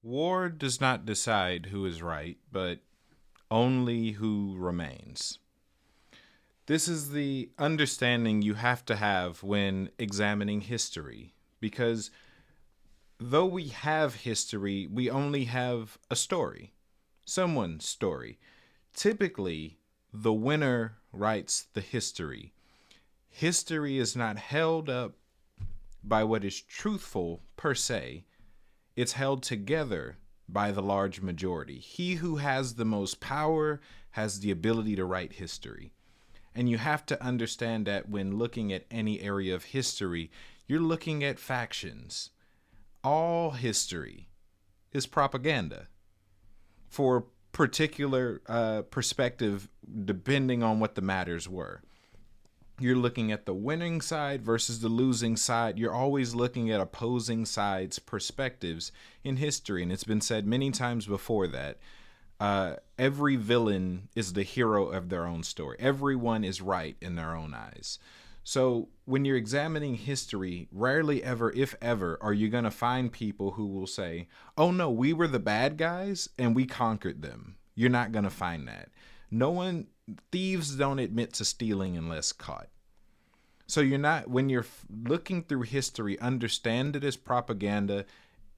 War does not decide who is right, but only who remains. This is the understanding you have to have when examining history, because though we have history, we only have a story, someone's story. Typically, the winner writes the history. History is not held up by what is truthful per se, it's held together by the large majority. He who has the most power has the ability to write history. And you have to understand that when looking at any area of history, you're looking at factions. All history is propaganda for a particular perspective, depending on what the matters were. You're looking at the winning side versus the losing side. You're always looking at opposing sides' perspectives in history. And it's been said many times before that every villain is the hero of their own story. Everyone is right in their own eyes. So when you're examining history, rarely ever, if ever, are you going to find people who will say, oh no, we were the bad guys and we conquered them. You're not going to find that. Thieves don't admit to stealing unless caught. So when you're looking through history, understand it as propaganda,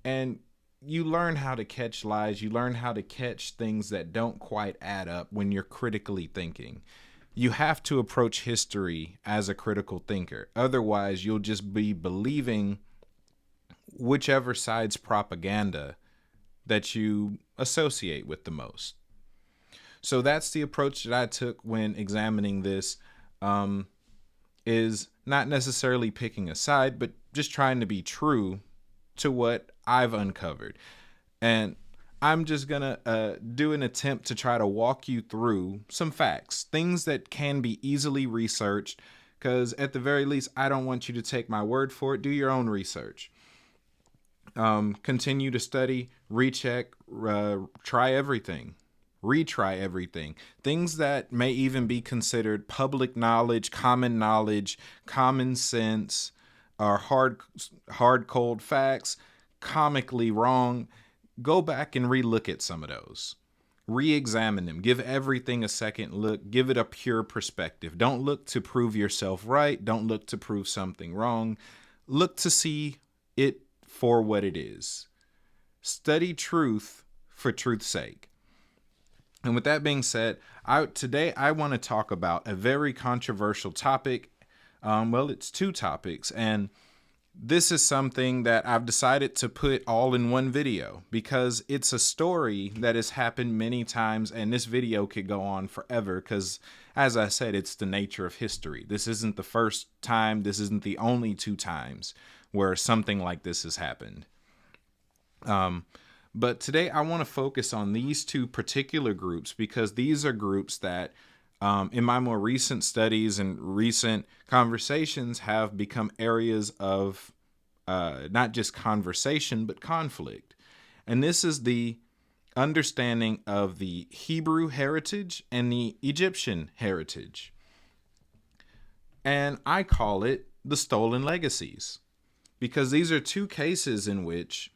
and you learn how to catch lies. You learn how to catch things that don't quite add up when you're critically thinking. You have to approach history as a critical thinker. Otherwise, you'll just be believing whichever side's propaganda that you associate with the most. So that's the approach that I took when examining this, is not necessarily picking a side, but just trying to be true to what I've uncovered. And I'm just going to do an attempt to try to walk you through some facts, things that can be easily researched, because at the very least, I don't want you to take my word for it. Do your own research. Continue to study, recheck, try everything. Retry everything. Things that may even be considered public knowledge, common sense, or hard cold facts, comically wrong. Go back and relook at some of those. Re-examine them. Give everything a second look. Give it a pure perspective. Don't look to prove yourself right. Don't look to prove something wrong. Look to see it for what it is. Study truth for truth's sake. And with that being said, today I want to talk about a very controversial topic. It's two topics, and this is something that I've decided to put all in one video because it's a story that has happened many times, and this video could go on forever because, as I said, it's the nature of history. This isn't the first time. This isn't the only two times where something like this has happened. But today I want to focus on these two particular groups because these are groups that in my more recent studies and recent conversations have become areas of not just conversation, but conflict. And this is the understanding of the Hebrew heritage and the Egyptian heritage. And I call it the stolen legacies because these are two cases in which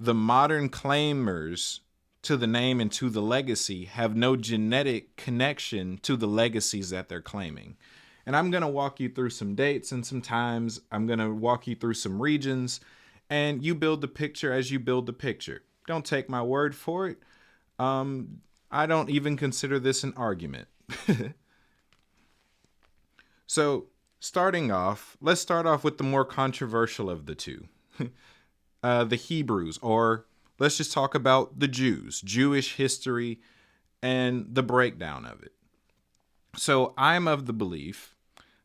the modern claimers to the name and to the legacy have no genetic connection to the legacies that they're claiming. And I'm going to walk you through some dates and some times. I'm going to walk you through some regions, and you build the picture as you build the picture. Don't take my word for it. I don't even consider this an argument. So let's start off with the more controversial of the two. The Hebrews, or let's just talk about the Jews, Jewish history, and the breakdown of it. So I'm of the belief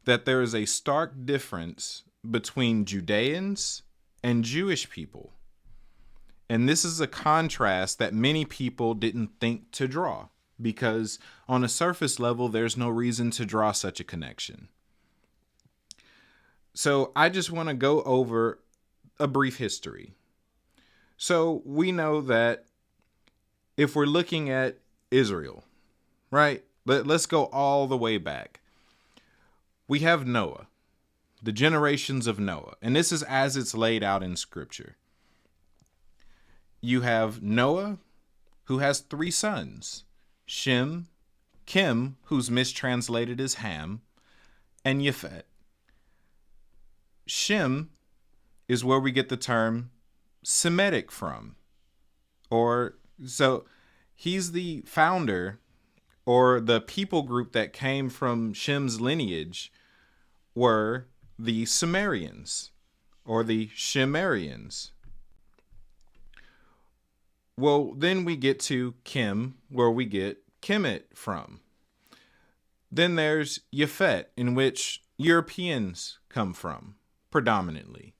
that there is a stark difference between Judeans and Jewish people. And this is a contrast that many people didn't think to draw, because on a surface level, there's no reason to draw such a connection. So I just want to go over a brief history. So we know that if we're looking at Israel, right? Let's go all the way back. We have Noah, the generations of Noah, and this is as it's laid out in Scripture. you have Noah, who has 3 sons: Shem, Kim, who's mistranslated as Ham, and Yafet. Shem is where we get the term Semitic from. So he's the founder, or the people group that came from Shem's lineage were the Sumerians, or the Shemarians. Well, then we get to Kim, where we get Kemet from. Then there's Yafet, in which Europeans come from, predominantly.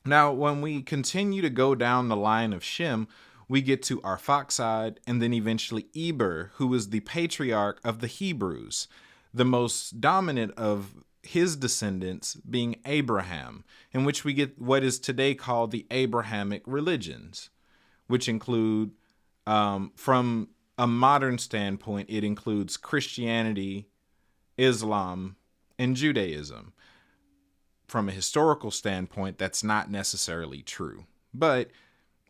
Now, when we continue to go down the line of Shem, we get to Arphaxad, and then eventually Eber, who is the patriarch of the Hebrews, the most dominant of his descendants being Abraham, in which we get what is today called the Abrahamic religions, which include, from a modern standpoint, it includes Christianity, Islam, and Judaism. From a historical standpoint, that's not necessarily true. But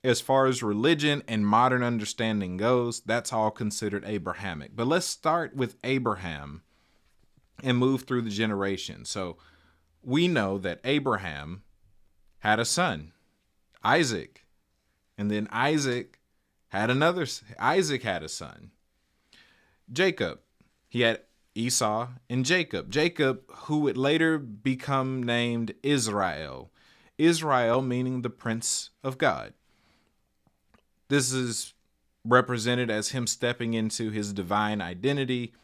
as far as religion and modern understanding goes, that's all considered Abrahamic. But let's start with Abraham and move through the generations. So we know that Abraham had a son, Isaac. And then Isaac had a son, Jacob. He had Esau and Jacob. Jacob, who would later become named Israel. Israel meaning the Prince of God. This is represented as him stepping into his divine identity.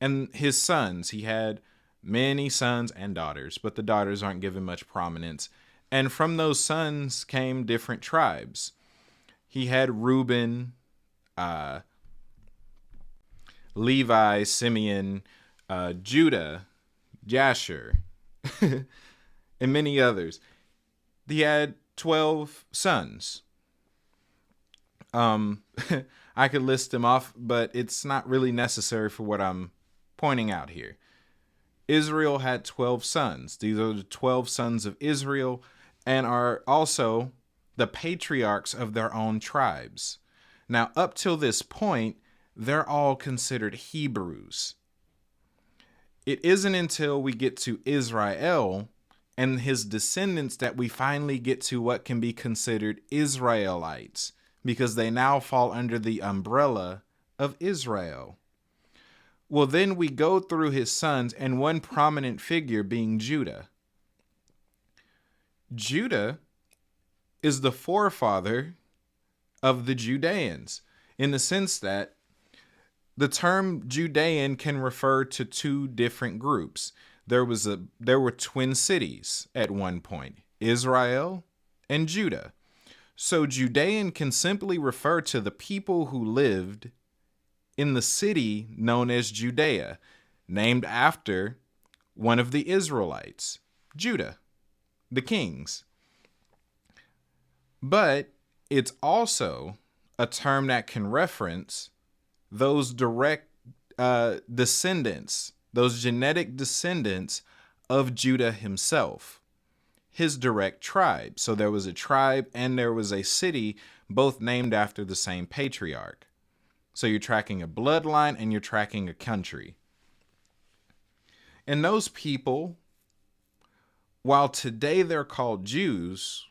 And his sons, he had many sons and daughters, but the daughters aren't given much prominence. And from those sons came different tribes. He had Reuben, Levi, Simeon, Judah, Jasher, and many others. He had 12 sons. I could list them off, but it's not really necessary for what I'm pointing out here. Israel had 12 sons. These are the 12 sons of Israel, and are also the patriarchs of their own tribes. Now, up till this point, they're all considered Hebrews. It isn't until we get to Israel and his descendants that we finally get to what can be considered Israelites, because they now fall under the umbrella of Israel. Well, then we go through his sons, and one prominent figure being Judah. Judah is the forefather of the Judeans, in the sense that the term Judean can refer to 2 different groups. There were twin cities at one point, Israel and Judah. So Judean can simply refer to the people who lived in the city known as Judea, named after one of the Israelites, Judah, the kings. But it's also a term that can reference those direct descendants, those genetic descendants of Judah himself, his direct tribe. So there was a tribe and there was a city, both named after the same patriarch. So you're tracking a bloodline and you're tracking a country. And those people, while today they're called Jews,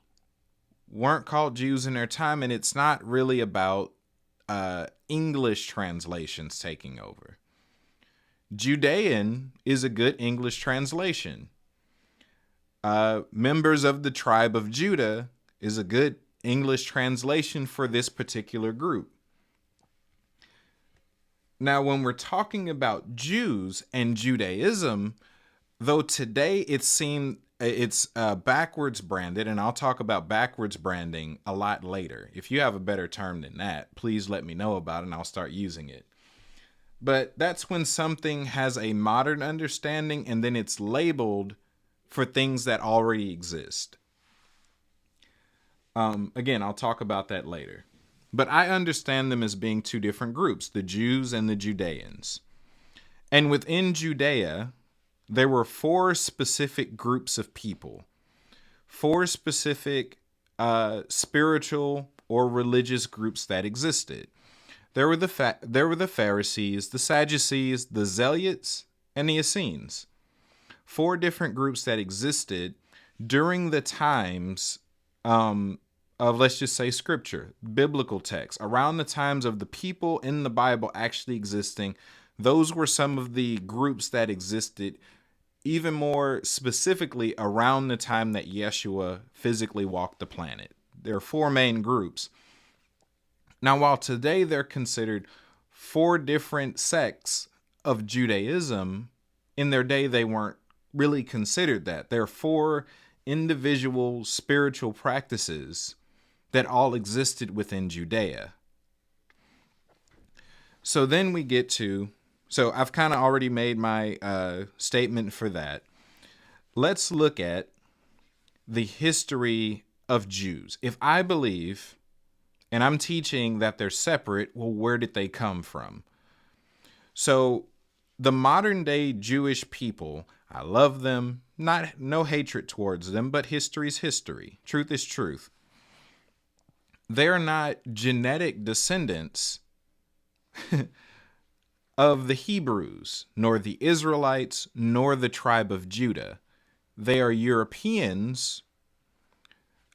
weren't called Jews in their time, and it's not really about English translations taking over. Judean is a good English translation. Members of the tribe of Judah is a good English translation for this particular group. Now, when we're talking about Jews and Judaism, though today it's backwards branded, and I'll talk about backwards branding a lot later. If you have a better term than that, please let me know about it and I'll start using it. But that's when something has a modern understanding and then it's labeled for things that already exist. Again, I'll talk about that later. But I understand them as being 2 different groups, the Jews and the Judeans. And within Judea, there were 4 specific groups of people, 4 specific spiritual or religious groups that existed. There were the Pharisees, the Sadducees, the Zealots, and the Essenes. 4 different groups that existed during the times of, let's just say, scripture, biblical texts, around the times of the people in the Bible actually existing. Those were some of the groups that existed even more specifically around the time that Yeshua physically walked the planet. There are 4 main groups. Now, while today they're considered 4 different sects of Judaism, in their day they weren't really considered that. They're 4 individual spiritual practices that all existed within Judea. So then we get to, so I've kind of already made my statement for that. Let's look at the history of Jews. If I believe, and I'm teaching that they're separate, well, where did they come from? So the modern day Jewish people, I love them, no hatred towards them, but history's history. Truth is truth. They're not genetic descendants of the Hebrews, nor the Israelites, nor the tribe of Judah. They are Europeans,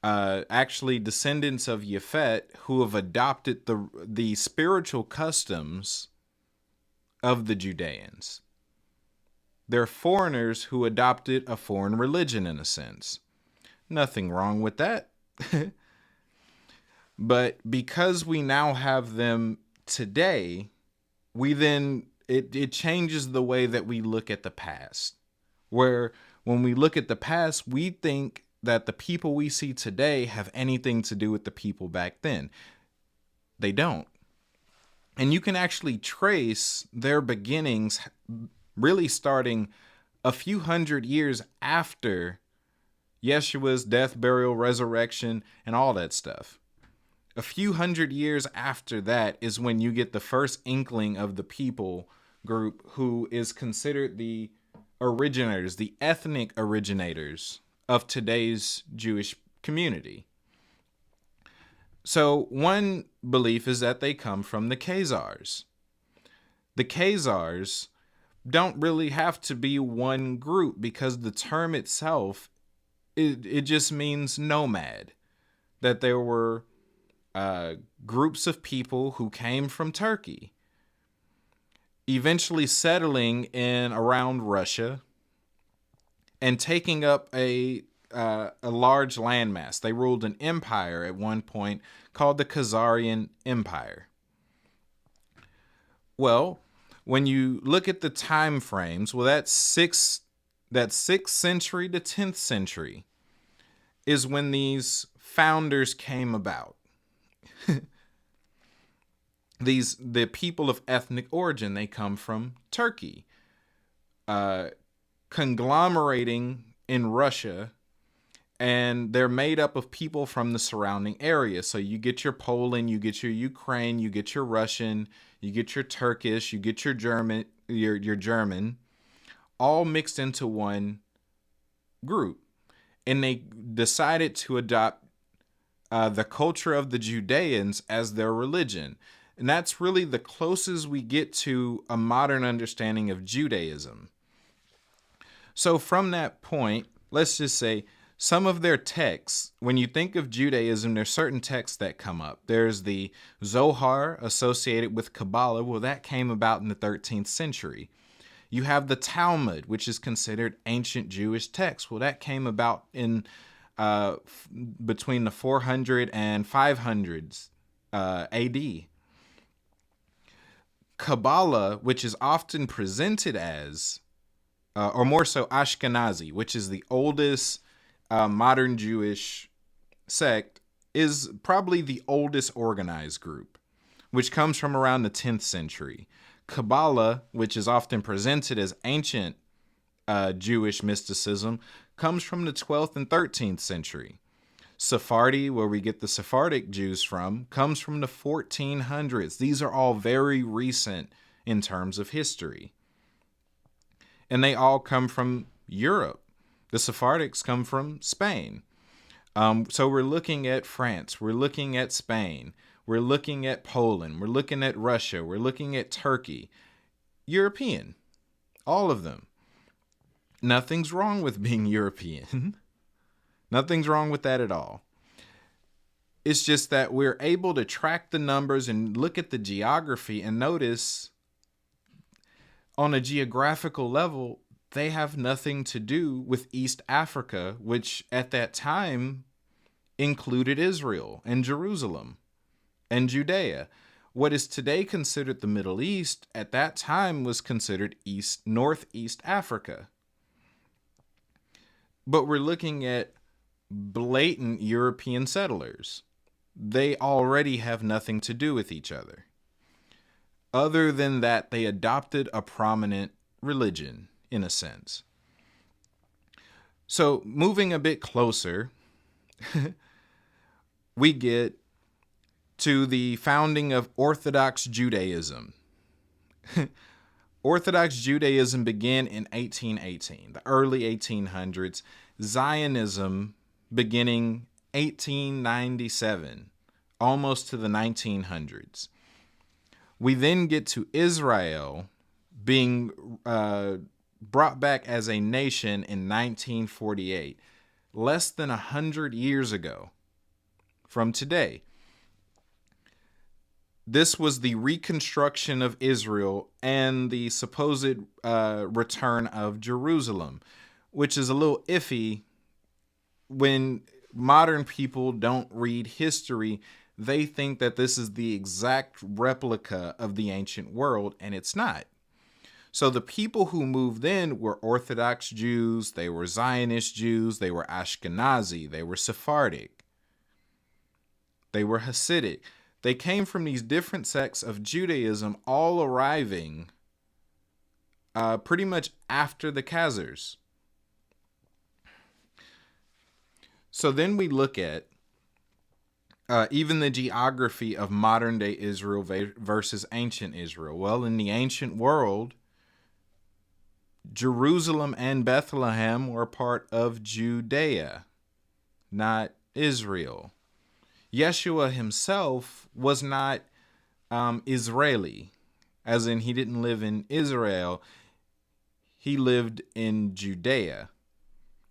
actually descendants of Japhet, who have adopted the spiritual customs of the Judeans. They're foreigners who adopted a foreign religion in a sense. Nothing wrong with that. But because we now have them today, we then, it changes the way that we look at the past. Where when we look at the past, we think that the people we see today have anything to do with the people back then. They don't. And you can actually trace their beginnings really starting a few hundred years after Yeshua's death, burial, resurrection, and all that stuff. A few hundred years after that is when you get the first inkling of the people group who is considered the originators, the ethnic originators of today's Jewish community. So one belief is that they come from the Khazars. The Khazars don't really have to be one group because the term itself, it just means nomad. That there were groups of people who came from Turkey, eventually settling in around Russia and taking up a large landmass. They ruled an empire at one point called the Kazarian Empire. Well, when you look at the time frames, well, that 6th century to 10th century is when these founders came about. The people of ethnic origin, they come from Turkey, conglomerating in Russia, and they're made up of people from the surrounding area. So you get your Poland, you get your Ukraine, you get your Russian, you get your Turkish, you get your German, your German, all mixed into one group. And they decided to adopt the culture of the Judeans as their religion. And that's really the closest we get to a modern understanding of Judaism. So from that point, let's just say some of their texts, when you think of Judaism, there's certain texts that come up. There's the Zohar associated with Kabbalah. Well, that came about in the 13th century. You have the Talmud, which is considered ancient Jewish text. Well, that came about in between the 400 and 500s AD. Kabbalah, which is often presented as, or more so Ashkenazi, which is the oldest modern Jewish sect, is probably the oldest organized group, which comes from around the 10th century. Kabbalah, which is often presented as ancient Jewish mysticism, comes from the 12th and 13th century. Sephardi, where we get the Sephardic Jews from, comes from the 1400s. These are all very recent in terms of history. And they all come from Europe. The Sephardics come from Spain. So we're looking at France, we're looking at Spain, we're looking at Poland, we're looking at Russia, we're looking at Turkey. European, all of them. Nothing's wrong with being European. Nothing's wrong with that at all. It's just that we're able to track the numbers and look at the geography and notice on a geographical level, they have nothing to do with East Africa, which at that time included Israel and Jerusalem and Judea. What is today considered the Middle East at that time was considered Northeast Africa. But we're looking at blatant European settlers. They already have nothing to do with each other. Other than that, they adopted a prominent religion, in a sense. So, moving a bit closer, we get to the founding of Orthodox Judaism. Orthodox Judaism began in 1818, the early 1800s. Zionism beginning 1897, almost to the 1900s. We then get to Israel being brought back as a nation in 1948, less than 100 years ago from today. This was the reconstruction of Israel and the supposed return of Jerusalem, which is a little iffy when modern people don't read history. They think that this is the exact replica of the ancient world, and it's not. So the people who moved in were Orthodox Jews, they were Zionist Jews, they were Ashkenazi, they were Sephardic, they were Hasidic. They came from these different sects of Judaism, all arriving pretty much after the Khazars. So then we look at even the geography of modern-day Israel versus ancient Israel. Well, in the ancient world, Jerusalem and Bethlehem were part of Judea, not Israel. Yeshua himself was not Israeli, as in he didn't live in Israel. He lived in Judea.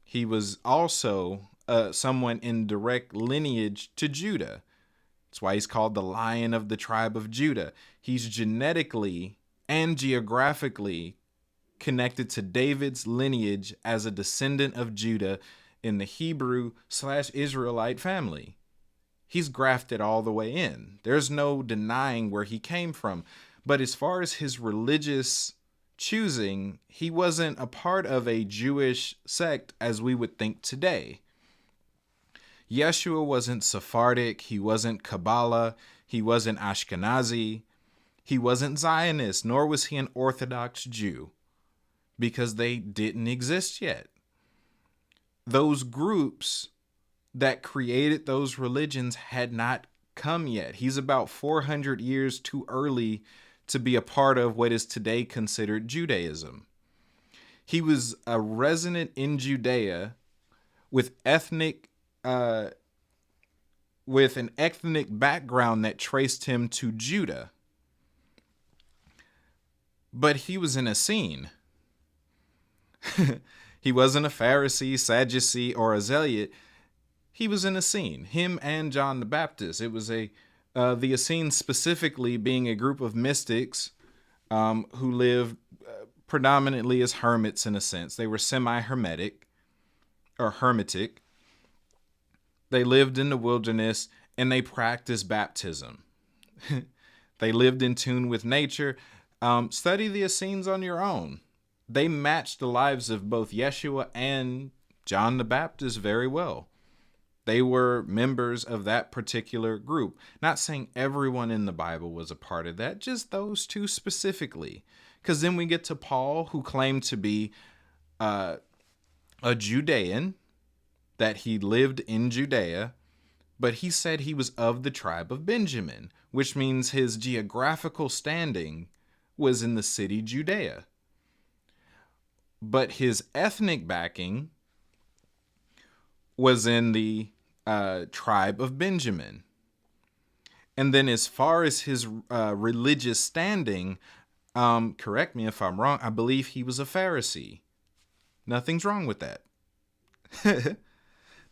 He was also someone in direct lineage to Judah. That's why he's called the Lion of the tribe of Judah. He's genetically and geographically connected to David's lineage as a descendant of Judah in the Hebrew/Israelite family. He's grafted all the way in. There's no denying where he came from. But as far as his religious choosing, he wasn't a part of a Jewish sect as we would think today. Yeshua wasn't Sephardic, he wasn't Kabbalah, he wasn't Ashkenazi, he wasn't Zionist, nor was he an Orthodox Jew, because they didn't exist yet. Those groups that created those religions had not come yet. He's about 400 years too early to be a part of what is today considered Judaism. He was a resident in Judea with an ethnic background that traced him to Judah. But he was an Essene. He wasn't a Pharisee, Sadducee, or a Zealot. He was an Essene, him and John the Baptist. It was the Essenes specifically being a group of mystics who lived predominantly as hermits in a sense. They were semi-hermetic or hermetic. They lived in the wilderness and they practiced baptism. They lived in tune with nature. Study the Essenes on your own. They matched the lives of both Yeshua and John the Baptist very well. They were members of that particular group. Not saying everyone in the Bible was a part of that, just those two specifically. Because then we get to Paul, who claimed to be a Judean, that he lived in Judea, but he said he was of the tribe of Benjamin, which means his geographical standing was in the city Judea. But his ethnic backing was in the tribe of Benjamin. And then as far as his religious standing, correct me if I'm wrong, I believe he was a Pharisee. Nothing's wrong with that.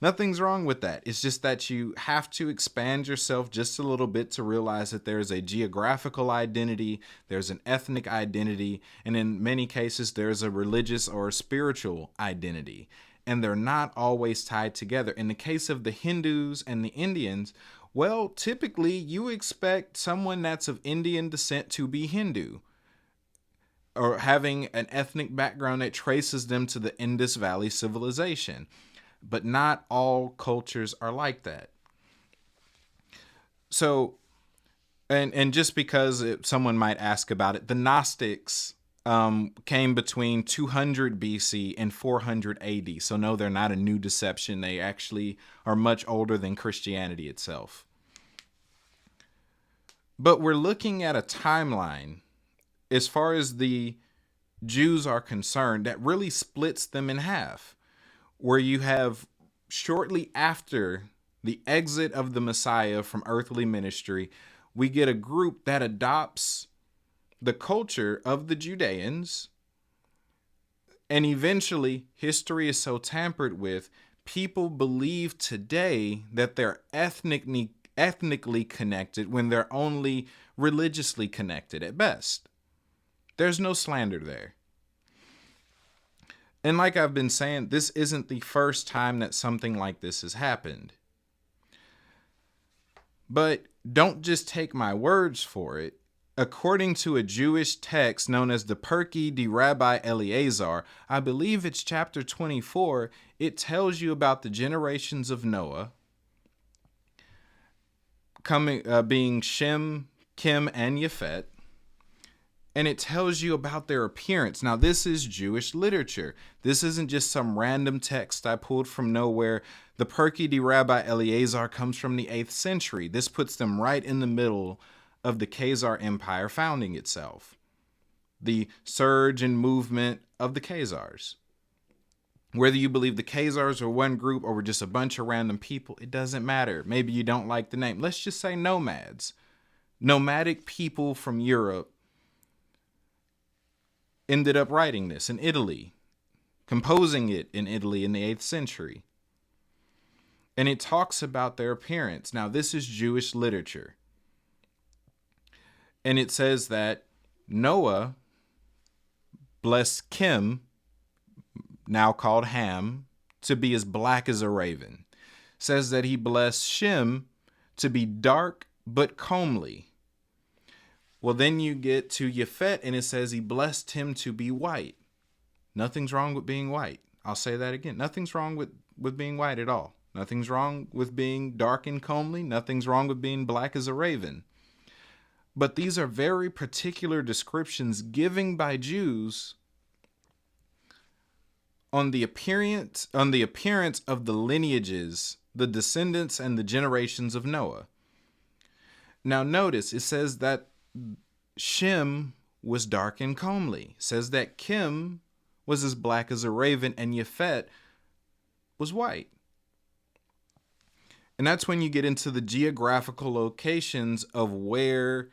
Nothing's wrong with that. It's just that you have to expand yourself just a little bit to realize that there's a geographical identity, there's an ethnic identity, and in many cases, there's a religious or a spiritual identity. And they're not always tied together. In the case of the Hindus and the Indians, well, typically you expect someone that's of Indian descent to be Hindu, or having an ethnic background that traces them to the Indus Valley civilization. But not all cultures are like that. So, and just because someone might ask about it, the Gnostics came between 200 BC and 400 AD. So no, they're not a new deception. They actually are much older than Christianity itself. But we're looking at a timeline, as far as the Jews are concerned, that really splits them in half. Where you have shortly after the exit of the Messiah from earthly ministry, we get a group that adopts the culture of the Judeans. And eventually, history is so tampered with, people believe today that they're ethnically connected when they're only religiously connected at best. There's no slander there. And like I've been saying, this isn't the first time that something like this has happened. But don't just take my words for it. According to a Jewish text known as the Perkei de Rabbi Eleazar, I believe it's chapter 24, it tells you about the generations of Noah, being Shem, Kim, and Yafet. And it tells you about their appearance. Now, this is Jewish literature. This isn't just some random text I pulled from nowhere. The Perkei de Rabbi Eleazar comes from the 8th century. This puts them right in the middle of the Kazarian Empire founding itself. The surge and movement of the Khazars. Whether you believe the Khazars are one group or were just a bunch of random people, it doesn't matter. Maybe you don't like the name. Let's just say nomads. Nomadic people from Europe ended up writing this in Italy, composing it in Italy in the 8th century. And it talks about their appearance. Now, this is Jewish literature. And it says that Noah blessed Kim, now called Ham, to be as black as a raven. Says that he blessed Shem to be dark but comely. Well, then you get to Yafet, and it says he blessed him to be white. Nothing's wrong with being white. I'll say that again. Nothing's wrong with being white at all. Nothing's wrong with being dark and comely. Nothing's wrong with being black as a raven. But these are very particular descriptions given by Jews on the appearance of the lineages, the descendants, and the generations of Noah. Now notice, it says that Shem was dark and comely. It says that Kim was as black as a raven, and Yafet was white. And that's when you get into the geographical locations of where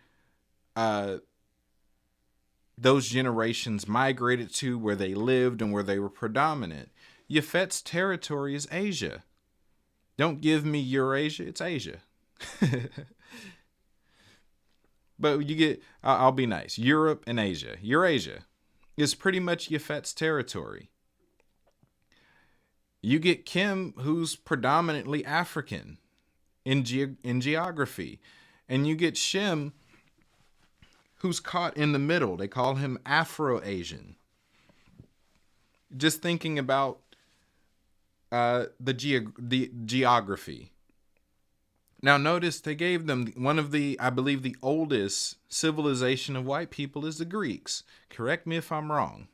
those generations migrated to, where they lived and where they were predominant. Yafet's territory is Asia. Don't give me Eurasia, it's Asia. But you get, I'll be nice, Europe and Asia. Eurasia is pretty much Yafet's territory. You get Kim, who's predominantly African in geography. And you get Shem, who's caught in the middle. They call him Afro-Asian. Just thinking about the geography. Now notice they gave them one of the, I believe the oldest civilization of white people is the Greeks. Correct me if I'm wrong.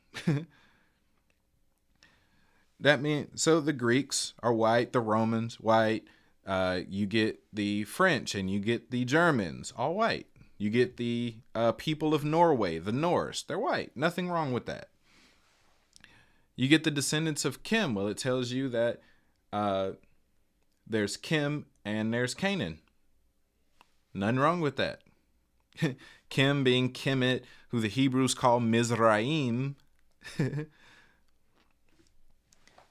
That means, so the Greeks are white, the Romans, white. You get the French and you get the Germans, all white. You get the people of Norway, the Norse, they're white. Nothing wrong with that. You get the descendants of Kim. Well, it tells you that There's Kim and there's Canaan. Nothing wrong with that. Kim being Kemet, who the Hebrews call Mizraim,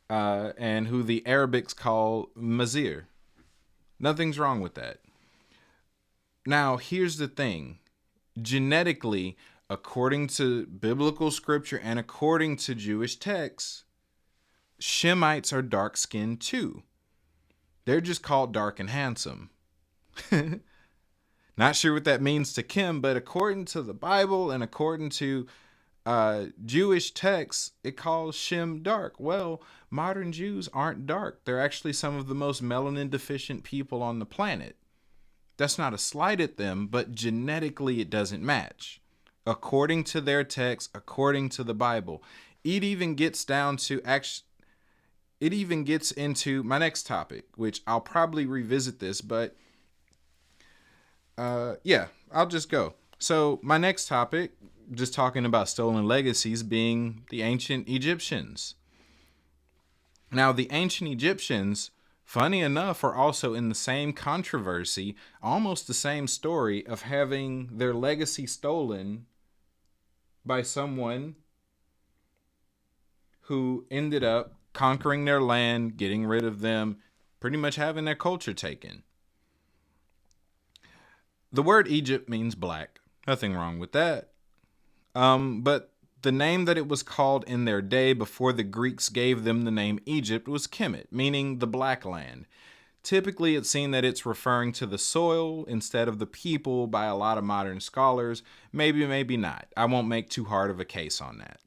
and who the Arabics call Mazir. Nothing's wrong with that. Now, here's the thing. Genetically, according to biblical scripture and according to Jewish texts, Shemites are dark-skinned too. They're just called dark and handsome. Not sure what that means to Kim, but according to the Bible and according to Jewish texts, it calls Shem dark. Well, modern Jews aren't dark. They're actually some of the most melanin deficient people on the planet. That's not a slight at them, but genetically it doesn't match. According to their text, according to the Bible, it even gets down to it even gets into my next topic, which I'll probably revisit this, but yeah, I'll just go. So my next topic, just talking about stolen legacies, being the ancient Egyptians. Now, the ancient Egyptians, funny enough, are also in the same controversy, almost the same story of having their legacy stolen by someone who ended up conquering their land, getting rid of them, pretty much having their culture taken. The word Egypt means black. Nothing wrong with that. But the name that it was called in their day before the Greeks gave them the name Egypt was Kemet, meaning the black land. Typically, it's seen that it's referring to the soil instead of the people by a lot of modern scholars. Maybe, maybe not. I won't make too hard of a case on that.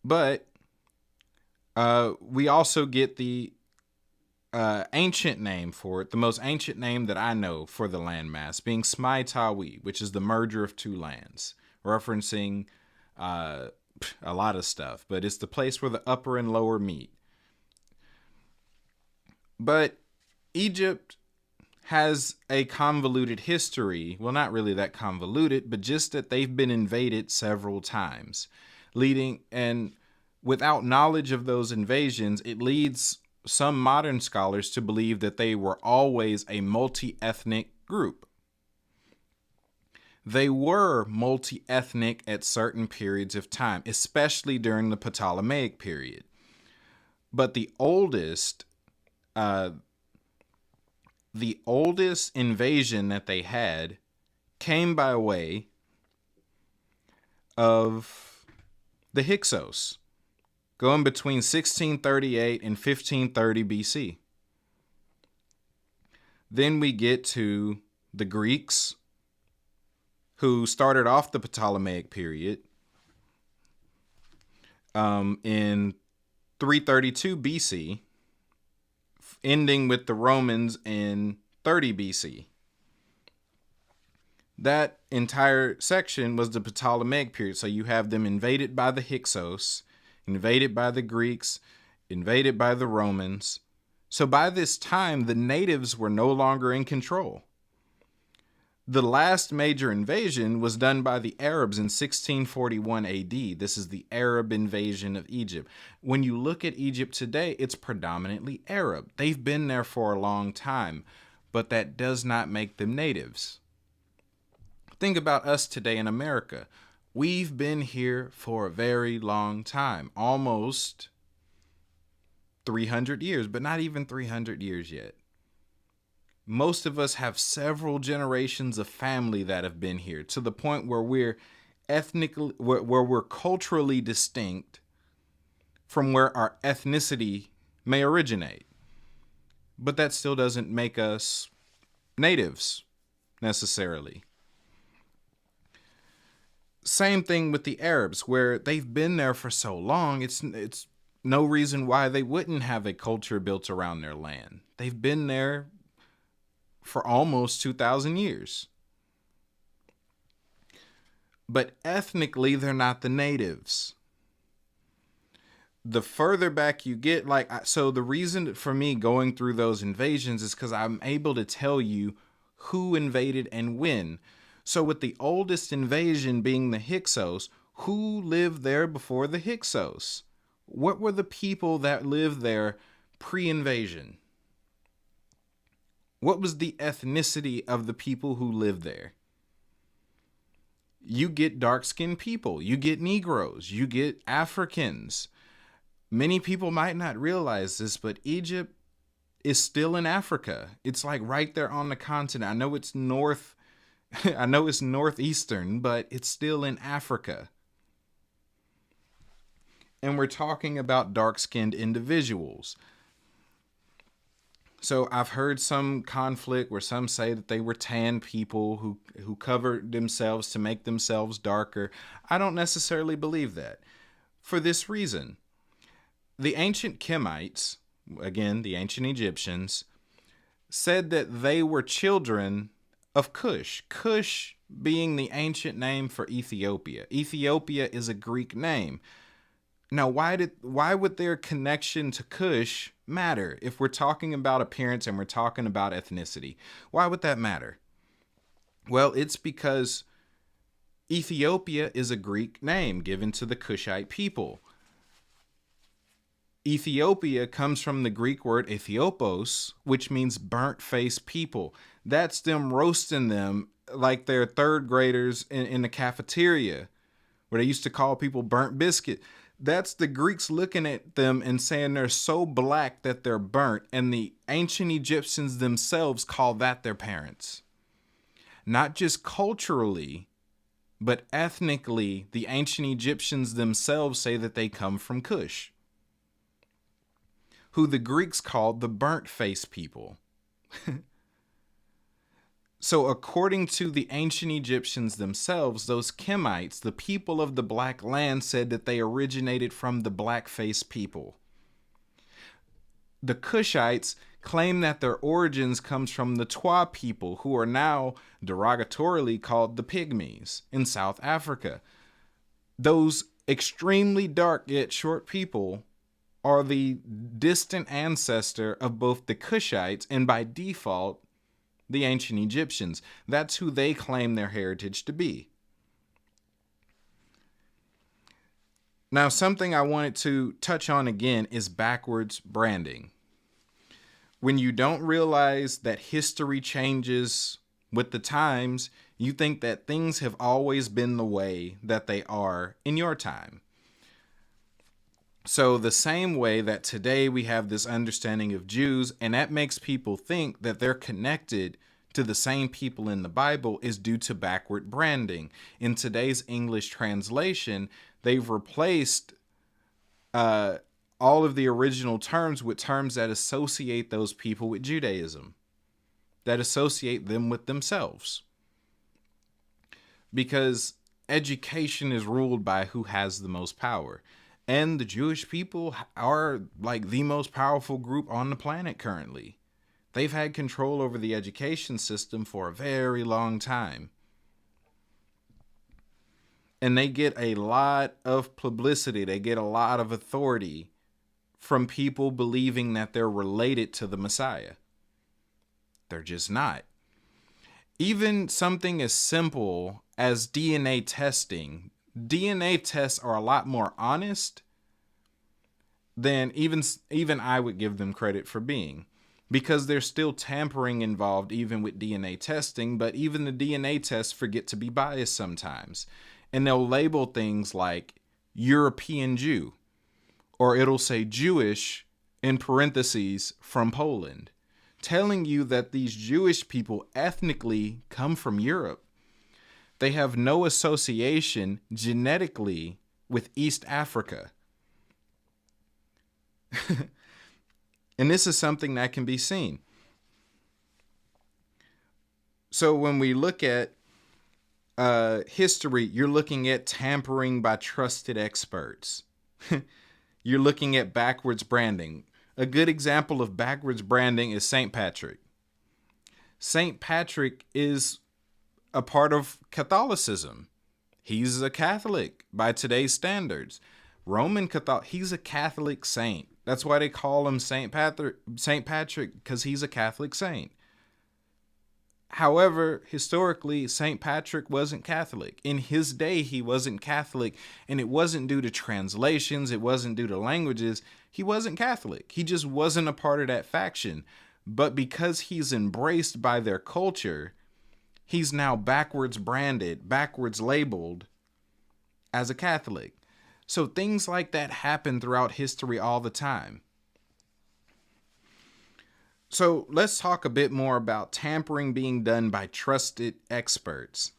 But we also get the ancient name for it, the most ancient name that I know for the landmass, being Smai Tawi, which is the merger of two lands, referencing a lot of stuff, but it's the place where the upper and lower meet. But Egypt has a convoluted history. Well, not really that convoluted, but just that they've been invaded several times, and without knowledge of those invasions, it leads some modern scholars to believe that they were always a multi-ethnic group. They were multi-ethnic at certain periods of time, especially during the Ptolemaic period. But the oldest invasion that they had came by way of the Hyksos, going between 1638 and 1530 BC. Then we get to the Greeks, who started off the Ptolemaic period in 332 BC, ending with the Romans in 30 BC. That entire section was the Ptolemaic period. So you have them invaded by the Hyksos, invaded by the Greeks, invaded by the Romans. So by this time, the natives were no longer in control. The last major invasion was done by the Arabs in 1641 AD. This is the Arab invasion of Egypt. When you look at Egypt today, it's predominantly Arab. They've been there for a long time, but that does not make them natives. Think about us today in America. We've been here for a very long time, almost 300 years, but not even 300 years yet. Most of us have several generations of family that have been here, to the point where we're culturally distinct from where our ethnicity may originate. But that still doesn't make us natives necessarily. Same thing with the Arabs, where they've been there for so long, it's no reason why they wouldn't have a culture built around their land. They've been there for almost 2,000 years. But ethnically, they're not the natives. The further back you get, so the reason for me going through those invasions is because I'm able to tell you who invaded and when. So with the oldest invasion being the Hyksos, who lived there before the Hyksos? What were the people that lived there pre-invasion? What was the ethnicity of the people who lived there? You get dark-skinned people, you get Negroes, you get Africans. Many people might not realize this, but Egypt is still in Africa. It's like right there on the continent. I know it's northeastern, but it's still in Africa. And we're talking about dark-skinned individuals. So I've heard some conflict where some say that they were tan people who covered themselves to make themselves darker. I don't necessarily believe that. For this reason, the ancient Shemites, again, the ancient Egyptians, said that they were children of Cush. Cush being the ancient name for Ethiopia. Ethiopia is a Greek name. Now, why would their connection to Cush matter if we're talking about appearance and we're talking about ethnicity? Why would that matter? Well, it's because Ethiopia is a Greek name given to the Cushite people. Ethiopia comes from the Greek word Ethiopos, which means burnt-faced people. That's them roasting them like they're third graders in the cafeteria, where they used to call people burnt biscuit. That's the Greeks looking at them and saying they're so black that they're burnt, and the ancient Egyptians themselves call that their parents. Not just culturally, but ethnically, the ancient Egyptians themselves say that they come from Cush, who the Greeks called the burnt-faced people. So according to the ancient Egyptians themselves, those Shemites, the people of the Black Land, said that they originated from the black-faced people. The Cushites claim that their origins comes from the Twa people, who are now derogatorily called the Pygmies in South Africa. Those extremely dark yet short people are the distant ancestor of both the Cushites and, by default, the ancient Egyptians. That's who they claim their heritage to be. Now, something I wanted to touch on again is backwards branding. When you don't realize that history changes with the times, you think that things have always been the way that they are in your time. So the same way that today we have this understanding of Jews, and that makes people think that they're connected to the same people in the Bible, is due to backward branding. In today's English translation, they've replaced all of the original terms with terms that associate those people with Judaism, that associate them with themselves. Because education is ruled by who has the most power. And the Jewish people are like the most powerful group on the planet currently. They've had control over the education system for a very long time. And they get a lot of publicity. They get a lot of authority from people believing that they're related to the Messiah. They're just not. Even something as simple as DNA testing. DNA tests are a lot more honest than even I would give them credit for being, because there's still tampering involved even with DNA testing, but even the DNA tests forget to be biased sometimes. And they'll label things like European Jew, or it'll say Jewish in parentheses from Poland, telling you that these Jewish people ethnically come from Europe. They have no association genetically with East Africa. And this is something that can be seen. So when we look at history, you're looking at tampering by trusted experts. You're looking at backwards branding. A good example of backwards branding is St. Patrick. St. Patrick is a part of Catholicism. He's a Catholic by today's standards. Roman Catholic, he's a Catholic saint. That's why they call him St. Patrick, because he's a Catholic saint. However, historically, St. Patrick wasn't Catholic. In his day, he wasn't Catholic, and it wasn't due to translations. It wasn't due to languages. He wasn't Catholic. He just wasn't a part of that faction. but because he's embraced by their culture, he's now backwards branded, backwards labeled as a Catholic. So things like that happen throughout history all the time. So let's talk a bit more about tampering being done by trusted experts.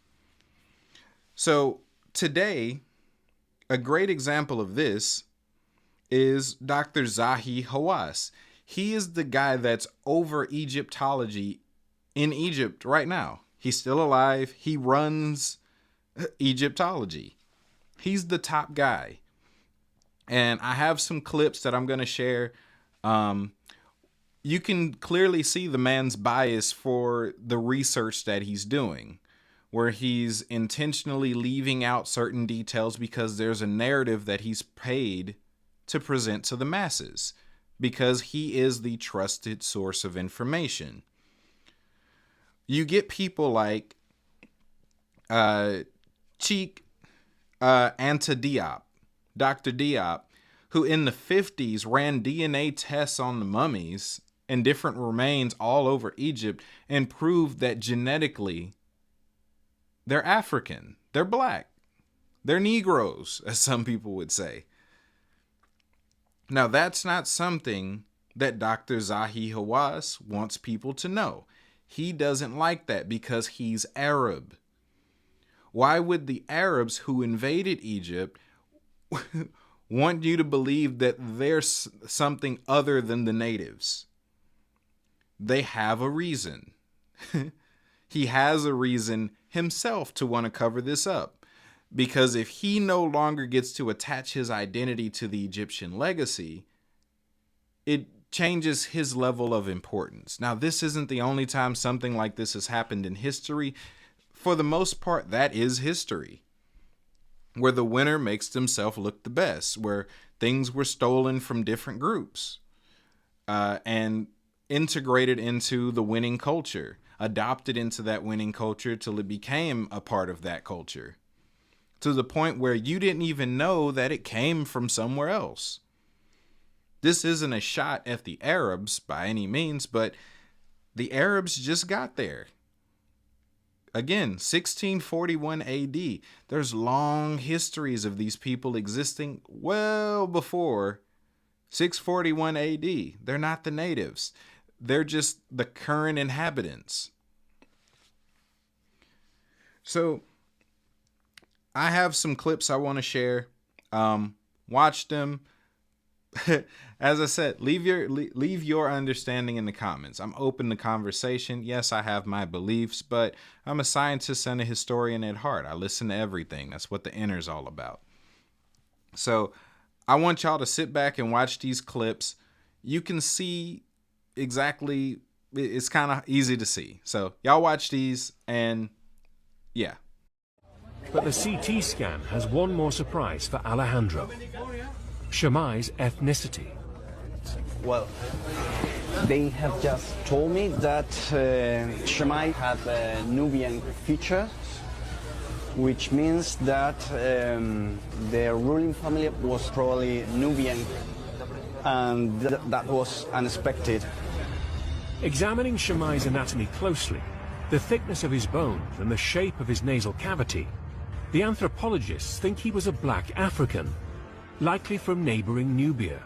So today, a great example of this is Dr. Zahi Haas. He is the guy that's over Egyptology in Egypt right now. He's still alive. He runs Egyptology. He's the top guy. And I have some clips that I'm going to share. You can clearly see the man's bias for the research that he's doing, where he's intentionally leaving out certain details because there's a narrative that he's paid to present to the masses, because he is the trusted source of information. You get people like Cheek Anta Diop, Dr. Diop, who in the 50s ran DNA tests on the mummies and different remains all over Egypt and proved that genetically they're African, they're black, they're Negroes, as some people would say. Now, that's not something that Dr. Zahi Hawass wants people to know. He doesn't like that because he's Arab. Why would the Arabs who invaded Egypt want you to believe that they're something other than the natives? They have a reason. He has a reason himself to want to cover this up. Because if he no longer gets to attach his identity to the Egyptian legacy, it changes his level of importance. Now, this isn't the only time something like this has happened in history. For the most part, that is history, where the winner makes themselves look the best, where things were stolen from different groups and integrated into the winning culture, adopted into that winning culture till it became a part of that culture, to the point where you didn't even know that it came from somewhere else. This isn't a shot at the Arabs by any means, but the Arabs just got there. Again, 1641 AD. There's long histories of these people existing well before 641 AD. They're not the natives. They're just the current inhabitants. So I have some clips I want to share. Watch them. As I said, leave your understanding in the comments. I'm open to conversation. Yes, I have my beliefs, but I'm a scientist and a historian at heart. I listen to everything. That's what the inner's all about. So I want y'all to sit back and watch these clips. You can see exactly, it's kind of easy to see. So y'all watch these and yeah. But the CT scan has one more surprise for Alejandro. Shemai's ethnicity. Well, they have just told me that Shemai had Nubian features, which means that their ruling family was probably Nubian, and that was unexpected. Examining Shemai's anatomy closely, the thickness of his bones and the shape of his nasal cavity, the anthropologists think he was a black African, likely from neighboring Nubia.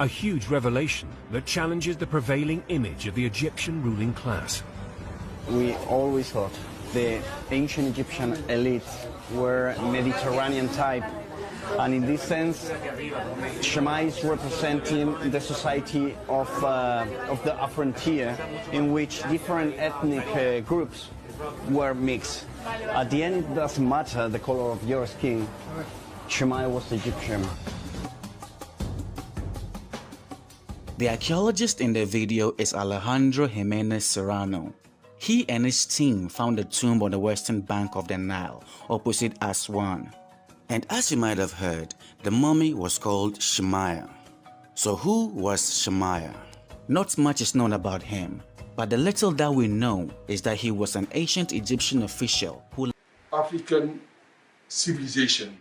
A huge revelation that challenges the prevailing image of the Egyptian ruling class. We always thought the ancient Egyptian elite were Mediterranean type, and in this sense, Shemai is representing the society of the frontier, in which different ethnic groups were mixed. At the end, it doesn't matter the color of your skin. Shemai was Egyptian. The archaeologist in the video is Alejandro Jimenez Serrano. He and his team found a tomb on the western bank of the Nile, opposite Aswan. And as you might have heard, the mummy was called Shemaiah. So who was Shemaiah? Not much is known about him, but the little that we know is that he was an ancient Egyptian official who African civilization.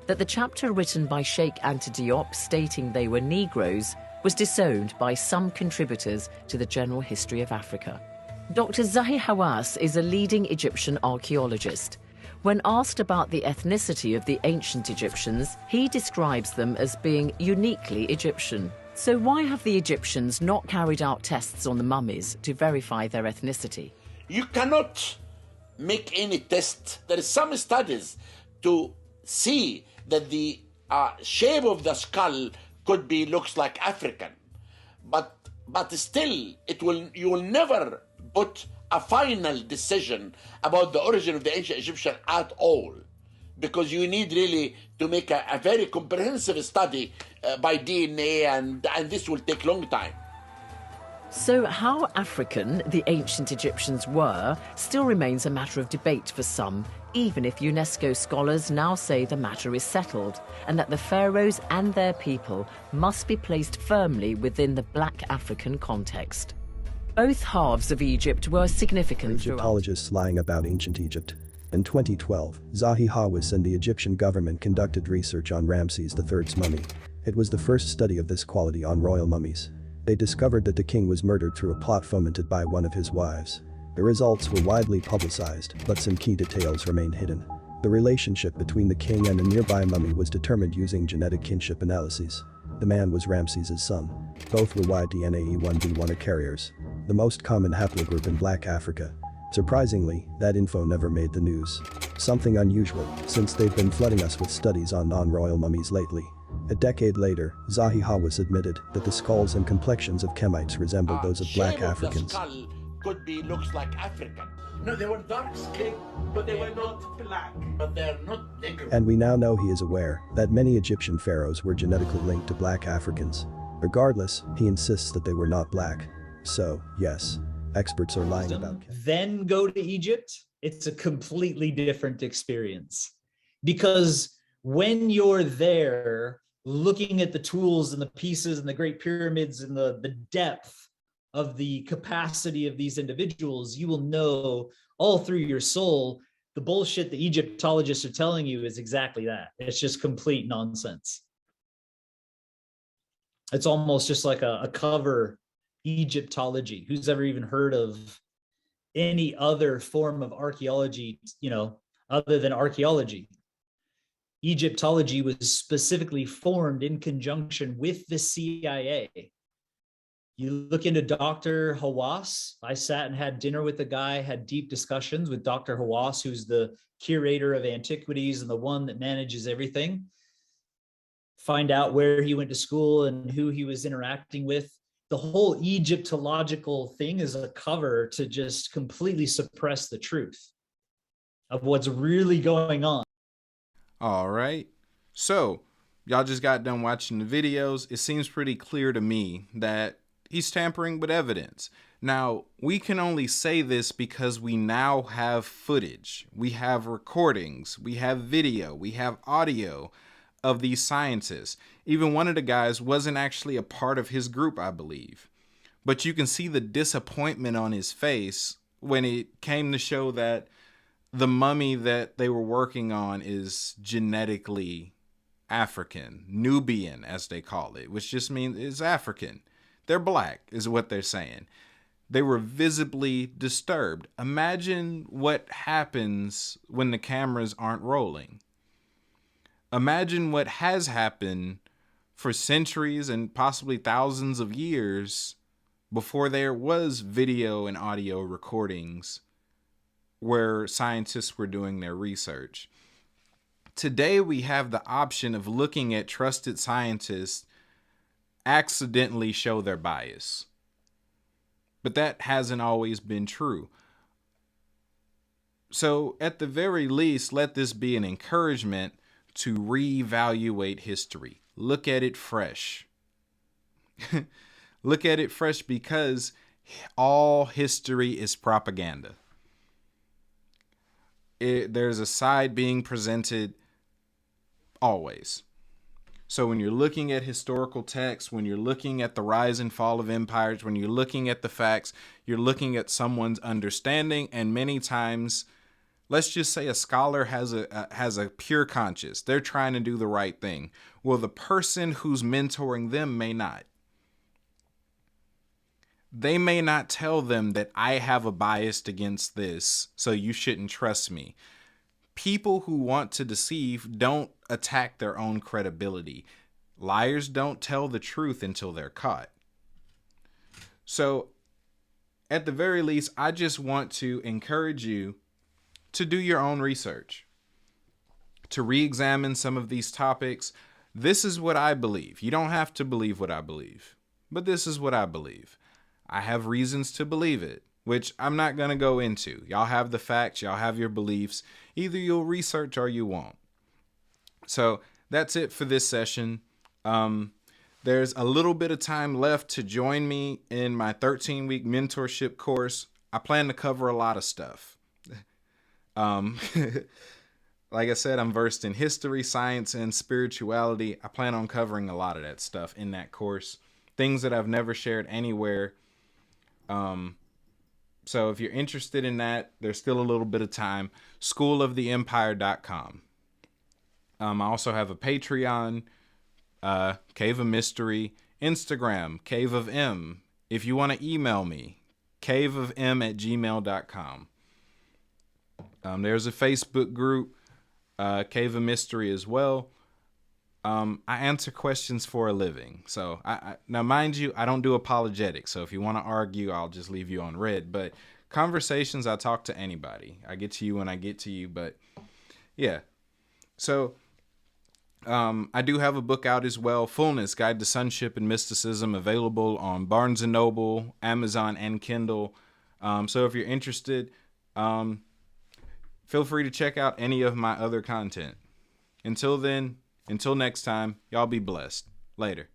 That the chapter written by Sheikh Anta Diop stating they were Negroes was disowned by some contributors to the general history of Africa. Dr. Zahi Haas is a leading Egyptian archaeologist. When asked about the ethnicity of the ancient Egyptians, he describes them as being uniquely Egyptian. So why have the Egyptians not carried out tests on the mummies to verify their ethnicity? You cannot make any test. There is some studies to see that the shape of the skull looks like African, but still you will never put a final decision about the origin of the ancient Egyptian at all, because you need really to make a very comprehensive study by DNA, and this will take long time. So how African the ancient Egyptians were still remains a matter of debate for some, even if UNESCO scholars now say the matter is settled and that the pharaohs and their people must be placed firmly within the Black African context. Both halves of Egypt were significant throughout. Egyptologists lying about ancient Egypt. In 2012, Zahi Haas and the Egyptian government conducted research on Ramses III's mummy. It was the first study of this quality on royal mummies. They discovered that the king was murdered through a plot fomented by one of his wives. The results were widely publicized, but some key details remained hidden. The relationship between the king and a nearby mummy was determined using genetic kinship analyses. The man was Ramses' son. Both were Y-DNA-E1B1 carriers, the most common haplogroup in Black Africa. Surprisingly, that info never made the news. Something unusual, since they've been flooding us with studies on non-royal mummies lately. A decade later, Zahi Haas admitted that the skulls and complexions of Shemites resembled those of Black Africans. The skull looks like African. No, they were dark skinned, but they were not black. But they're not Negro. And we now know he is aware that many Egyptian pharaohs were genetically linked to Black Africans. Regardless, he insists that they were not Black. So, yes, experts are lying about it. Then go to Egypt, it's a completely different experience. Because when you're there, looking at the tools and the pieces and the great pyramids and the depth of the capacity of these individuals, you will know all through your soul the bullshit the Egyptologists are telling you is exactly that. It's just complete nonsense. It's almost just like a cover Egyptology. Who's ever even heard of any other form of archaeology, other than archaeology? Egyptology was specifically formed in conjunction with the CIA. You look into Dr. Haas. I sat and had dinner with the guy, had deep discussions with Dr. Haas, who's the curator of antiquities and the one that manages everything. Find out where he went to school and who he was interacting with. The whole Egyptological thing is a cover to just completely suppress the truth of what's really going on. All right. So, y'all just got done watching the videos. It seems pretty clear to me that he's tampering with evidence. Now, we can only say this because we now have footage. We have recordings. We have video. We have audio of these scientists. Even one of the guys wasn't actually a part of his group, I believe. But you can see the disappointment on his face when it came to show that the mummy that they were working on is genetically African, Nubian, as they call it, which just means it's African. They're Black, is what they're saying. They were visibly disturbed. Imagine what happens when the cameras aren't rolling. Imagine what has happened for centuries and possibly thousands of years before there was video and audio recordings where scientists were doing their research. Today, we have the option of looking at trusted scientists accidentally show their bias. But that hasn't always been true. So, at the very least, let this be an encouragement to reevaluate history. Look at it fresh. Look at it fresh, because all history is propaganda. There's a side being presented always. So when you're looking at historical texts, when you're looking at the rise and fall of empires, when you're looking at the facts, you're looking at someone's understanding. And many times, let's just say a scholar has a pure conscience. They're trying to do the right thing. Well, the person who's mentoring them may not. they may not tell them that I have a bias against this, so you shouldn't trust me. People who want to deceive don't attack their own credibility. Liars don't tell the truth until they're caught. So, at the very least, I just want to encourage you to do your own research, to re-examine some of these topics. This is what I believe. You don't have to believe what I believe, but this is what I believe. I have reasons to believe it, which I'm not going to go into. Y'all have the facts, y'all have your beliefs. Either you'll research or you won't. So that's it for this session. There's a little bit of time left to join me in my 13-week mentorship course. I plan to cover a lot of stuff. Like I said, I'm versed in history, science, and spirituality. I plan on covering a lot of that stuff in that course. Things that I've never shared anywhere. So if you're interested in that, there's still a little bit of time. schooloftheempire.com. I also have a Patreon, Cave of Mystery, Instagram, Cave of M. If you want to email me, caveofm@gmail.com. There's a Facebook group, Cave of Mystery as well. I answer questions for a living. So now, mind you, I don't do apologetics. So if you want to argue, I'll just leave you on red. But conversations, I talk to anybody. I get to you when I get to you. But yeah. So I do have a book out as well, Fullness, Guide to Sonship and Mysticism, available on Barnes & Noble, Amazon, and Kindle. So if you're interested, feel free to check out any of my other content. Until then, until next time, y'all be blessed. Later.